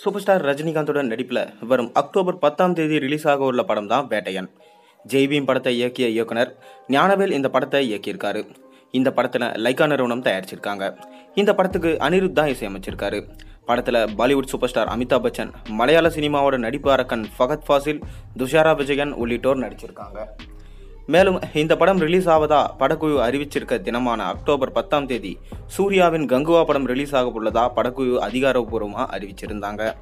Super star ரஜினிகாந்தோட நடிப்பில் வரும் October 10ஆம் தேதி ரிலீஸ் ஆக உள்ள படம் தான் வேட்டையன். ஜெய்பீம் படத்தை இயக்கிய இயக்குனர் ஞானவேல் இந்த படத்தை இயக்கியிருக்காரு. இந்த படத்தில் லைக்கா நிறுவனம் தயாரிச்சிருக்காங்க. இந்த படத்துக்கு அனிருத் தான் இசையமைச்சிருக்காரு. படத்தில் பாலிவுட் சூப்பர் ஸ்டார் அமிதாப் பச்சன், மலையாள சினிமாவோட நடிப்பு அரக்கன் ஃபகத் ஃபாசில், துஷாரா விஜயன் உள்ளிட்டோர் நடிச்சிருக்காங்க. மேலும் இந்த படம் ரிலீஸ் ஆவதா படக்குழு அறிவிச்சிருக்க தினமான அக்டோபர் 10ஆம் தேதி சூர்யாவின் கங்குவா படம் ரிலீஸ் ஆக உள்ளதா படக்குழு அதிகாரப்பூர்வமாக அறிவிச்சிருந்தாங்க.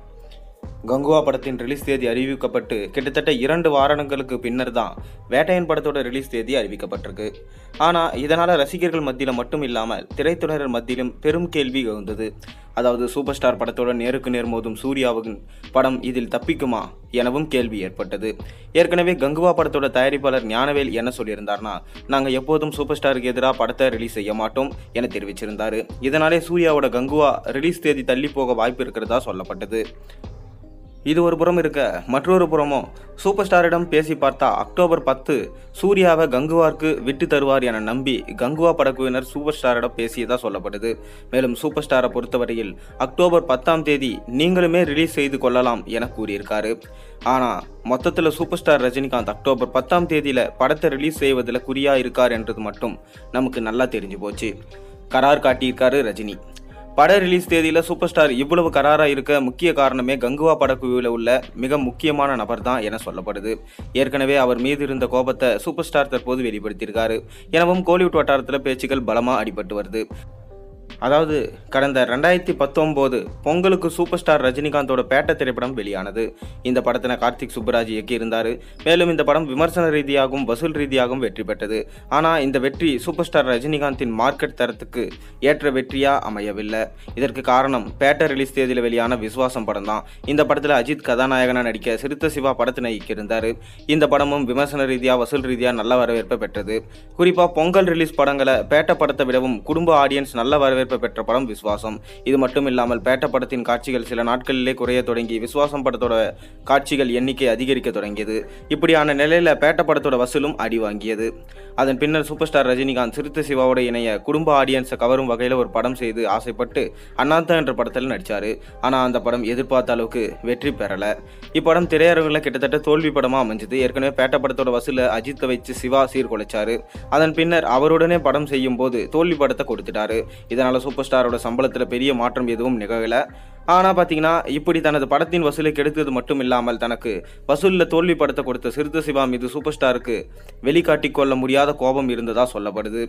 கங்குவா படத்தின் ரிலீஸ் தேதி அறிவிக்கப்பட்டு கிட்டத்தட்ட 2 வாரங்களுக்கு பின்னர் தான் வேட்டையன் படத்தோட ரிலீஸ் தேதி அறிவிக்கப்பட்டிருக்கு. ஆனால் இதனால் ரசிகர்கள் மத்தியில் மட்டும் இல்லாமல் திரைத்துறையினர் மத்தியிலும் பெரும் கேள்வி எழுந்தது. அதாவது சூப்பர் ஸ்டார் படத்தோட நேருக்கு நேர் மோதும் சூர்யாவின் படம் இதில் தப்பிக்குமா எனவும் கேள்வி ஏற்பட்டது. ஏற்கனவே கங்குவா படத்தோட தயாரிப்பாளர் ஞானவேல் என்ன சொல்லியிருந்தார்னா, நாங்கள் எப்போதும் சூப்பர் ஸ்டாருக்கு எதிராக படத்தை ரிலீஸ் செய்ய மாட்டோம் என தெரிவிச்சிருந்தாரு. இதனாலே சூர்யாவோட கங்குவா ரிலீஸ் தேதி தள்ளி போக வாய்ப்பு இருக்கிறதா சொல்லப்பட்டது. இது ஒரு புறம் இருக்க, மற்றொரு புறமும் சூப்பர் ஸ்டாரிடம் பேசி பார்த்தா அக்டோபர் 10 சூர்யாவை கங்குவாருக்கு விட்டு தருவார் என நம்பி கங்குவா படக்குழுவினர் சூப்பர் ஸ்டாரிடம் பேசியதா சொல்லப்படுது. மேலும் சூப்பர் ஸ்டாரை பொறுத்தவரையில் அக்டோபர் 10ஆம் தேதி நீங்களுமே ரிலீஸ் செய்து கொள்ளலாம் என கூறியிருக்காரு. ஆனால் மொத்தத்தில் சூப்பர் ஸ்டார் ரஜினிகாந்த் அக்டோபர் 10ஆம் தேதியில் படத்தை ரிலீஸ் செய்வதில் குறியா இருக்கார் என்றது மட்டும் நமக்கு நல்லா தெரிஞ்சு போச்சு. கரார் காட்டியிருக்காரு ரஜினி. பட ரிலீஸ் தேதியில் சூப்பர் ஸ்டார் இவ்வளவு கராராக இருக்க முக்கிய காரணமே கங்குவா படக்குழுவில் உள்ள மிக முக்கியமான நபர் தான் என சொல்லப்படுது. ஏற்கனவே அவர் மீது இருந்த கோபத்தை சூப்பர் ஸ்டார் தற்போது வெளிப்படுத்தியிருக்காரு எனவும் கோலிவுட் வட்டாரத்தில் பேச்சுக்கள் பலமாக அடிபட்டு வருது. அதாவது கடந்த 2019 பொங்கலுக்கு சூப்பர் ஸ்டார் ரஜினிகாந்தோட பேட்ட திரைப்படம் வெளியானது. இந்த படத்தினை கார்த்திக் சுப்புராஜ் இயக்கியிருந்தார். மேலும் இந்த படம் விமர்சன ரீதியாகவும் வசூல் ரீதியாகவும் வெற்றி பெற்றது. ஆனால் இந்த வெற்றி சூப்பர் ஸ்டார் ரஜினிகாந்தின் மார்க்கெட் தரத்துக்கு ஏற்ற வெற்றியா அமையவில்லை. இதற்கு காரணம் பேட்ட ரிலீஸ் தேதியில் வெளியான விஸ்வாசம் படம் தான். இந்த படத்தில் அஜித் கதாநாயகனாக நடிக்க சிறுத்தை சிவா படத்தினை இயக்கியிருந்தார். இந்த படமும் விமர்சன ரீதியாக வசூல் ரீதியாக நல்ல வரவேற்பை பெற்றது. குறிப்பாக பொங்கல் ரிலீஸ் படங்களை பேட்ட படத்தை விடவும் குடும்ப ஆடியன்ஸ் நல்ல வரவேற்பு பெற்ற படம் விஸ்வாசம். இது மட்டும் இல்லாமல் பேட்ட படத்தின் காட்சிகள் சில நாட்களிலே குறைய தொடங்கி விஸ்வாசம் படத்தோட காட்சிகள் எண்ணிக்கை அதிகரிக்க தொடங்கியது. இப்படியான நிலையில பேட்ட படத்தோட வசூலும் அடி வாங்கியது. அதன் பின்னர் சூப்பர் ஸ்டார் ரஜினிகாந்த் சிறுத்தை சிவாவோட இணைய குடும்ப ஆடியன்ஸை கவரும் வகையில் ஒரு படம் செய்து ஆசைப்பட்டு அண்ணாத்தா என்ற படத்தில் நடிச்சாரு. ஆனால் அந்த படம் எதிர்பார்த்த அளவுக்கு வெற்றி பெறல. இப்படம் திரையரங்குகளில் கிட்டத்தட்ட தோல்வி படமா அமைஞ்சது. ஏற்கனவே பேட்ட படத்தோட வசூலை அஜித்தை வச்சு சிவா சீர்குலைச்சாரு. அதன் பின்னர் அவருடனே படம் செய்யும் போது தோல்வி படத்தை கொடுத்துட்டாரு. இதனால சூப்பர் ஸ்டாரோட சம்பளத்தில் பெரிய மாற்றம் எதுவும் நிகழல. ஆனால் பார்த்தீங்கன்னா இப்படி தனது படத்தின் வசூலை கெடுத்தது மட்டும் இல்லாமல் தனக்கு வசூலில் தோல்வி படத்தை கொடுத்த சிறுத்தை சிவா மீது சூப்பர் ஸ்டாருக்கு வெளிக்காட்டிக் கொள்ள முடியாத கோபம் இருந்ததா சொல்லப்படுது.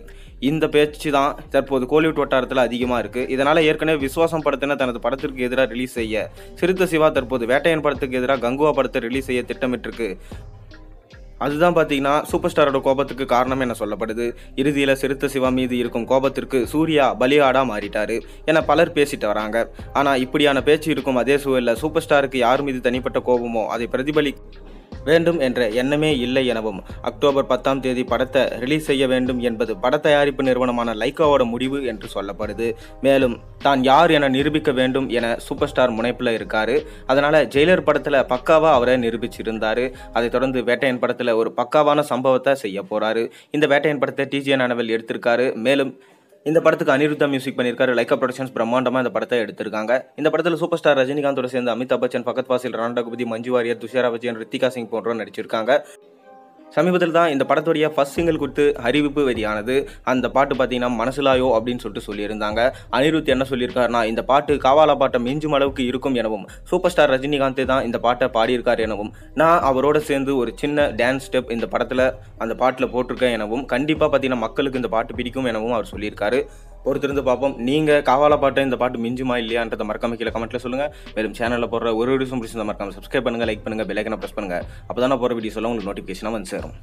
இந்த பேச்சு தான் தற்போது கோலிவுட் வட்டாரத்தில் அதிகமாக இருக்குது. இதனால் ஏற்கனவே விஸ்வாசம் படத்தினை தனது படத்திற்கு எதிராக ரிலீஸ் செய்ய சிறுத்தை சிவா தற்போது வேட்டையன் படத்துக்கு எதிராக கங்குவா படத்தை ரிலீஸ் செய்ய திட்டமிட்டிருக்கு. அதுதான் பார்த்தீங்கன்னா சூப்பர் ஸ்டாரோட கோபத்துக்கு காரணம் என சொல்லப்படுது. இறுதியில் சிறுத்தை சிவா மீது இருக்கும் கோபத்திற்கு சூர்யா பலியாடா மாறிட்டாரு என பலர் பேசிட்டு வராங்க. ஆனால் இப்படியான பேச்சு இருக்கும் அதே சூழலில் சூப்பர் ஸ்டாருக்கு யார் மீது தனிப்பட்ட கோபமோ அதை பிரதிபலி வேண்டும் என்ற எண்ணமே இல்லை எனவும் அக்டோபர் 10ஆம் தேதி படத்தை ரிலீஸ் செய்ய வேண்டும் என்பது பட தயாரிப்பு நிறுவனமான லைக்காவோட முடிவு என்று சொல்லப்படுது. மேலும் தான் யார் என நிரூபிக்க வேண்டும் என சூப்பர் ஸ்டார் முனைப்பில் இருக்காரு. அதனால ஜெயிலர் படத்தில் பக்காவா அவரை நிரூபிச்சிருந்தாரு. அதை தொடர்ந்து வேட்டையன் படத்தில் ஒரு பக்காவான சம்பவத்தை செய்ய போறாரு. இந்த வேட்டையன் படத்தை டிஜே ஞானவேல் எடுத்திருக்காரு. மேலும் இந்த படத்துக்கு அனிருத்தா மியூசிக் பண்ணியிருக்காரு. லைக்கா ப்ரொடக்ஷன்ஸ் பிரம்மாண்டமாக இந்த படத்தை எடுத்திருக்காங்க. இந்த படத்தில் சூப்பர் ஸ்டார் ரஜினிகாந்தோட சேர்ந்து அமிதாப் பச்சன், ஃபகத் ஃபாசில், ராணா டகுபதி, மஞ்சு வாரியர், துஷாரா விஜயன், ரித்திகா சிங் போன்றோர் நடிச்சிருக்காங்க. சமீபத்தில் தான் இந்த படத்துடைய ஃபர்ஸ்ட் சிங்கிள் கொடுத்து அறிவிப்பு வெளியானது. அந்த பாட்டு பார்த்தீங்கன்னா மனசுலாயோ அப்படின்னு சொல்லியிருந்தாங்க. அனிருத் என்ன சொல்லியிருக்காருன்னா, இந்த பாட்டு காவாலா பாட்டை மிஞ்சும் அளவுக்கு இருக்கும் எனவும் சூப்பர் ஸ்டார் ரஜினிகாந்த் தான் இந்த பாட்டை பாடியிருக்கார் எனவும் நான் அவரோட சேர்ந்து ஒரு சின்ன டான்ஸ் ஸ்டெப் இந்த படத்தில் அந்த பாட்டில் போட்டிருக்கேன் எனவும் கண்டிப்பாக பார்த்தீங்கன்னா மக்களுக்கு இந்த பாட்டு பிடிக்கும் எனவும் அவர் சொல்லியிருக்காரு. பொறுத்திருந்து பார்ப்போம். நீங்கள் காவாலா பாட்டை இந்த பாட்டு மிஞ்சுமா இல்லையான்றதை மறக்காம கீழே கமெண்ட்டில் சொல்லுங்கள். மேலும் சேனலில் போடுற ஒரு வீடியோஸும் பிடிச்சிருந்தா மறக்காம சப்ஸ்கிரைப் பண்ணுங்கள், லைக் பண்ணுங்கள், பெல் ஐக்கனை ப்ரெஸ் பண்ணுங்கள். அப்போ தான் நான் போகிற வீடியோஸ் எல்லாம் உங்களுக்கு நோட்டிஃபிகேஷனாக வந்து சேரும்.